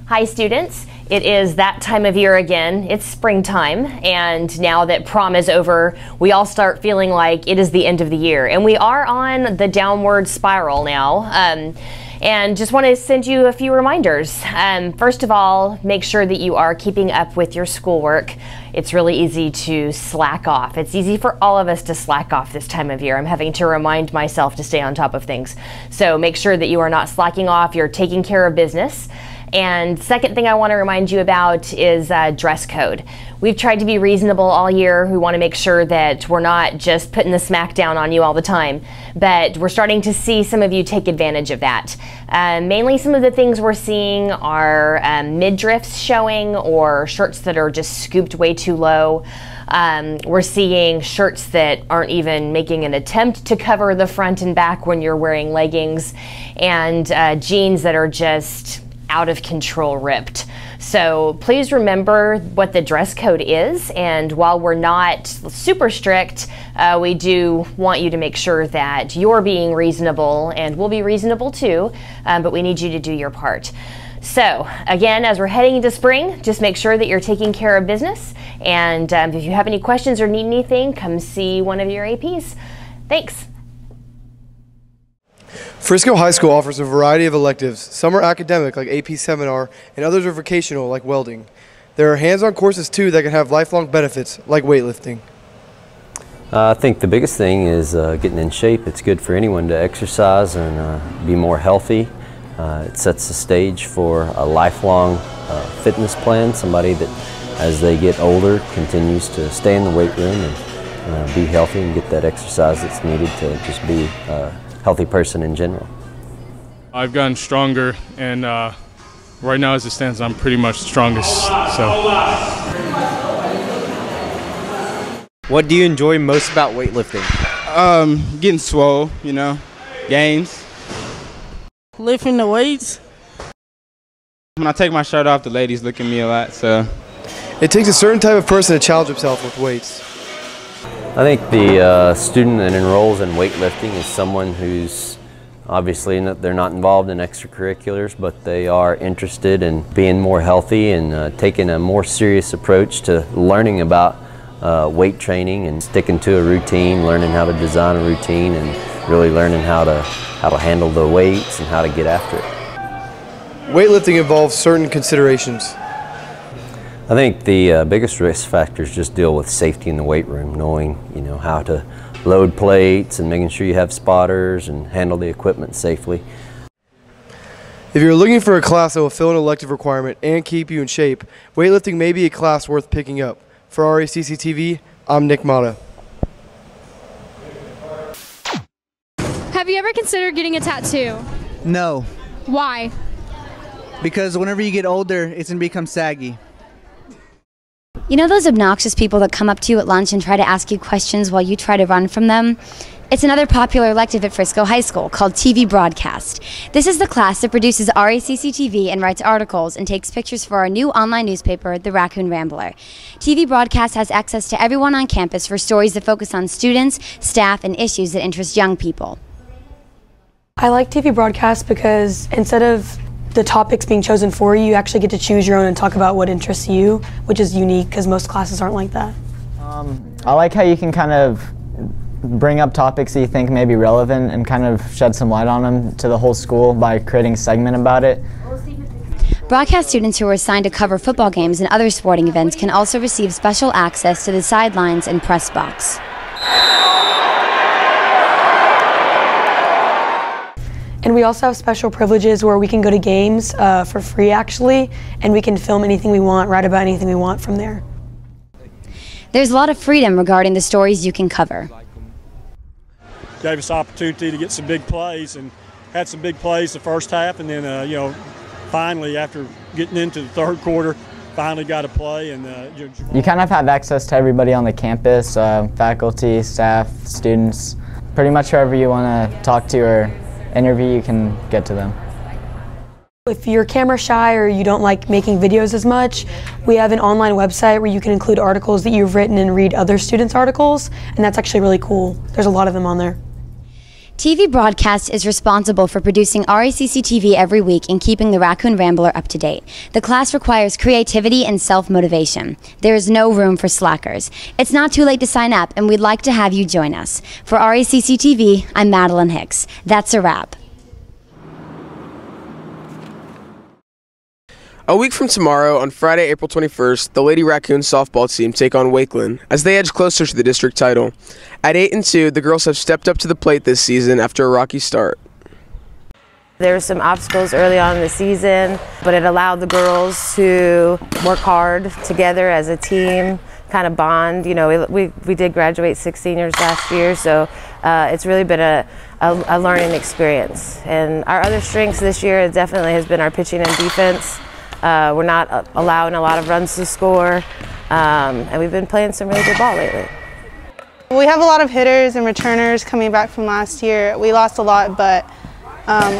Hi students, it is that time of year again. It's springtime, and now that prom is over, we all start feeling like it is the end of the year, and we are on the downward spiral now. And just want to send you a few reminders. First of all, make sure that you are keeping up with your schoolwork. It's really easy to slack off. It's easy for all of us to slack off this time of year. I'm having to remind myself to stay on top of things. So make sure that you are not slacking off, you're taking care of business. And second thing I want to remind you about is dress code. We've tried to be reasonable all year. We want to make sure that we're not just putting the smack down on you all the time, but we're starting to see some of you take advantage of that. Mainly some of the things we're seeing are midriffs showing, or shirts that are just scooped way too low. We're seeing shirts that aren't even making an attempt to cover the front and back when you're wearing leggings, and jeans that are just out of control ripped. So please remember what the dress code is, and while we're not super strict, we do want you to make sure that you're being reasonable, and we'll be reasonable too, but we need you to do your part. So again, as we're heading into spring, just make sure that you're taking care of business, and if you have any questions or need anything, come see one of your APs. Thanks. Frisco High School offers a variety of electives. Some are academic, like AP Seminar, and others are vocational, like welding. There are hands-on courses, too, that can have lifelong benefits, like weightlifting. I think the biggest thing is getting in shape. It's good for anyone to exercise and be more healthy. It sets the stage for a lifelong fitness plan, somebody that, as they get older, continues to stay in the weight room and be healthy and get that exercise that's needed to just be healthy person in general. I've gotten stronger, and right now as it stands, I'm pretty much strongest. So. What do you enjoy most about weightlifting? Getting swole, you know, gains. Lifting the weights. When I take my shirt off, the ladies look at me a lot, so. It takes a certain type of person to challenge himself with weights. I think the student that enrolls in weightlifting is someone who's obviously they're not involved in extracurriculars, but they are interested in being more healthy and taking a more serious approach to learning about weight training and sticking to a routine, learning how to design a routine, and really learning how to handle the weights and how to get after it. Weightlifting involves certain considerations. I think the biggest risk factors just deal with safety in the weight room, knowing how to load plates and making sure you have spotters and handle the equipment safely. If you're looking for a class that will fill an elective requirement and keep you in shape, weightlifting may be a class worth picking up. For Racc TV, I'm Nick Mata. Have you ever considered getting a tattoo? No. Why? Because whenever you get older, it's going to become saggy. You know those obnoxious people that come up to you at lunch and try to ask you questions while you try to run from them? It's another popular elective at Frisco High School called TV Broadcast. This is the class that produces Racc TV and writes articles and takes pictures for our new online newspaper, The Raccoon Rambler. TV Broadcast has access to everyone on campus for stories that focus on students, staff, and issues that interest young people. I like TV Broadcast because instead of the topics being chosen for you, you actually get to choose your own and talk about what interests you, which is unique because most classes aren't like that. I like how you can kind of bring up topics that you think may be relevant and kind of shed some light on them to the whole school by creating a segment about it. Broadcast students who are assigned to cover football games and other sporting events can also receive special access to the sidelines and press box. And we also have special privileges where we can go to games for free actually, and we can film anything we want, write about anything we want from there. There's a lot of freedom regarding the stories you can cover. Gave us opportunity to get some big plays, and had some big plays the first half, and then finally after getting into the third quarter, finally got a play. And you kind of have access to everybody on the campus, faculty, staff, students, pretty much whoever you want to talk to or interview, you can get to them. If you're camera shy or you don't like making videos as much, we have an online website where you can include articles that you've written and read other students' articles, and that's actually really cool. There's a lot of them on there. TV Broadcast is responsible for producing Racc TV every week and keeping the Raccoon Rambler up to date. The class requires creativity and self-motivation. There is no room for slackers. It's not too late to sign up, and we'd like to have you join us. For Racc TV, I'm Madeline Hicks. That's a wrap. A week from tomorrow, on Friday, April 21st, the Lady Raccoons softball team take on Wakeland as they edge closer to the district title. At 8-2, the girls have stepped up to the plate this season after a rocky start. There were some obstacles early on in the season, but it allowed the girls to work hard together as a team, kind of bond. You know, we did graduate 6 seniors last year, so it's really been a learning experience. And our other strengths this year definitely has been our pitching and defense. We're not allowing a lot of runs to score, and we've been playing some really good ball lately. We have a lot of hitters and returners coming back from last year. We lost a lot, but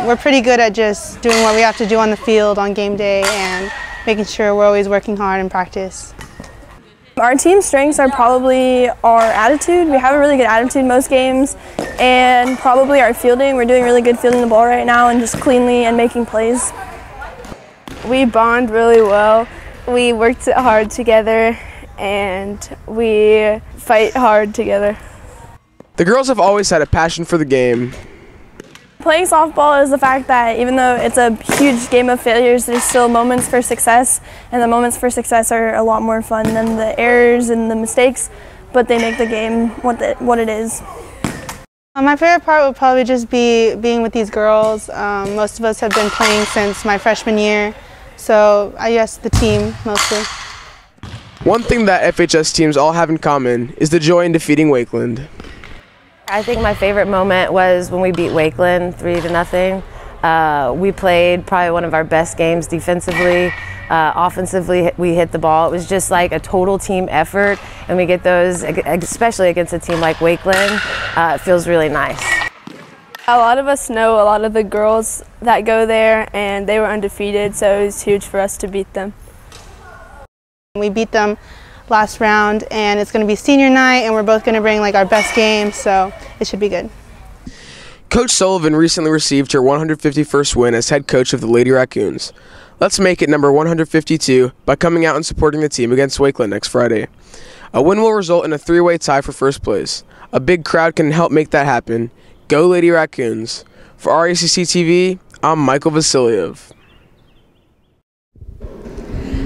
we're pretty good at just doing what we have to do on the field on game day and making sure we're always working hard in practice. Our team's strengths are probably our attitude. We have a really good attitude most games, and probably our fielding. We're doing really good fielding the ball right now and just cleanly and making plays. We bond really well. We work hard together and we fight hard together. The girls have always had a passion for the game. Playing softball is the fact that even though it's a huge game of failures, there's still moments for success, and the moments for success are a lot more fun than the errors and the mistakes, but they make the game what it is. My favorite part would probably just be being with these girls. Most of us have been playing since my freshman year, so I guess the team mostly. One thing that FHS teams all have in common is the joy in defeating Wakeland. I think my favorite moment was when we beat Wakeland 3-0. We played probably one of our best games defensively. Offensively, we hit the ball. It was just like a total team effort, and we get those, especially against a team like Wakeland. It feels really nice. A lot of us know a lot of the girls that go there, and they were undefeated, so it was huge for us to beat them. We beat them last round, and it's going to be senior night, and we're both going to bring like our best game, so it should be good. Coach Sullivan recently received her 151st win as head coach of the Lady Raccoons. Let's make it number 152 by coming out and supporting the team against Wakeland next Friday. A win will result in a 3-way tie for first place. A big crowd can help make that happen. Go Lady Raccoons. For Racc TV, I'm Michael Vasiliev.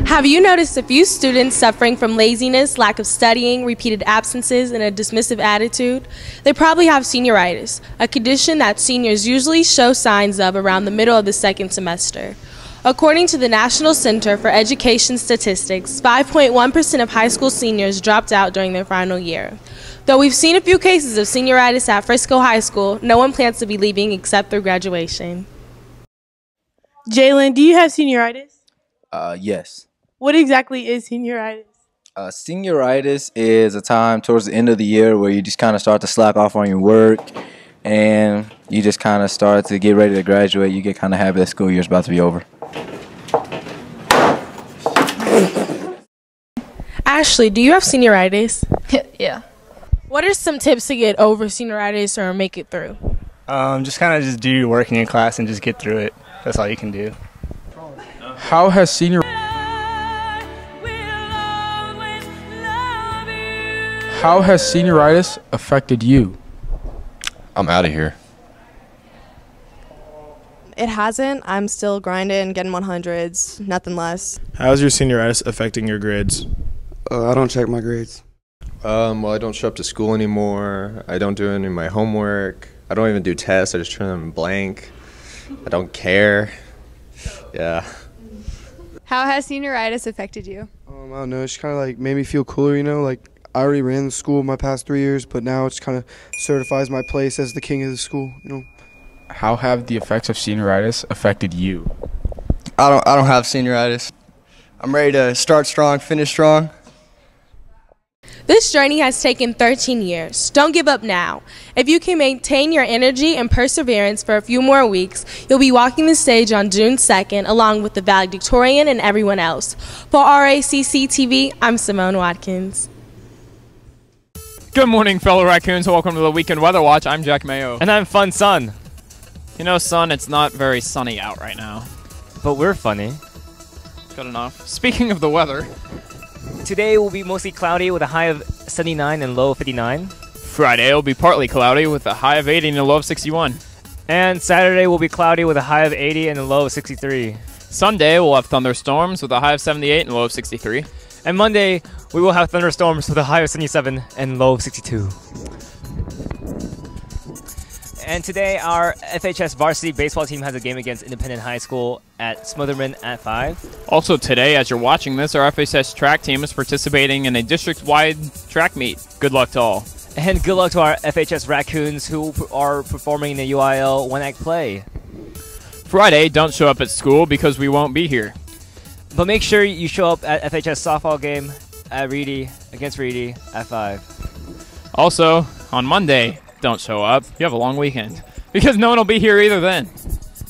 Have you noticed a few students suffering from laziness, lack of studying, repeated absences, and a dismissive attitude? They probably have senioritis, a condition that seniors usually show signs of around the middle of the second semester. According to the National Center for Education Statistics, 5.1% of high school seniors dropped out during their final year. Though we've seen a few cases of senioritis at Frisco High School, no one plans to be leaving except through graduation. Jalen, do you have senioritis? Yes. What exactly is senioritis? Senioritis is a time towards the end of the year where you just kind of start to slack off on your work and you just kind of start to get ready to graduate. You get kind of happy that school year's about to be over. Ashley, do you have senioritis? Yeah. What are some tips to get over senioritis or make it through? Just kind of just do your work in your class and just get through it. That's all you can do. How has senioritis affected you? I'm out of here. It hasn't. I'm still grinding, getting 100s, nothing less. How's your senioritis affecting your grades? I don't check my grades. Well, I don't show up to school anymore. I don't do any of my homework. I don't even do tests. I just turn them blank. I don't care. Yeah. How has senioritis affected you? I don't know. It's kind of like made me feel cooler, you know. Like I already ran the school my past 3 years, but now it kind of certifies my place as the king of the school, you know. How have the effects of senioritis affected you? I don't have senioritis. I'm ready to start strong, finish strong. This journey has taken 13 years. Don't give up now. If you can maintain your energy and perseverance for a few more weeks, you'll be walking the stage on June 2nd along with the valedictorian and everyone else. For Racc TV, I'm Simone Watkins. Good morning, fellow raccoons. Welcome to the Weekend Weather Watch. I'm Jack Mayo. And I'm Fun Sun. You know, son, it's not very sunny out right now. But we're funny. Good enough. Speaking of the weather, today will be mostly cloudy with a high of 79 and low of 59. Friday will be partly cloudy with a high of 80 and a low of 61. And Saturday will be cloudy with a high of 80 and a low of 63. Sunday we'll have thunderstorms with a high of 78 and a low of 63. And Monday we will have thunderstorms with a high of 77 and low of 62. And today our FHS varsity baseball team has a game against Independent High School at Smotherman at 5. Also today, as you're watching this, our FHS track team is participating in a district-wide track meet. Good luck to all. And good luck to our FHS Raccoons who are performing in the UIL one-act play. Friday, don't show up at school because we won't be here. But make sure you show up at FHS softball game at Reedy, against Reedy at 5. Also, on Monday, don't show up. You have a long weekend. Because no one will be here either then.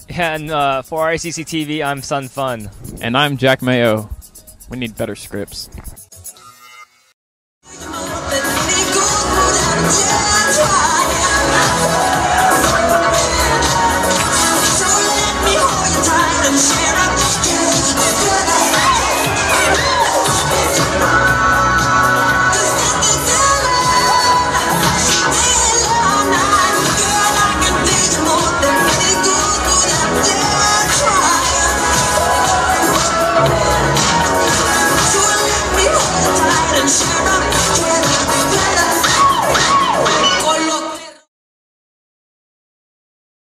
And for Racc TV, I'm Sun Fun. And I'm Jack Mayo. We need better scripts.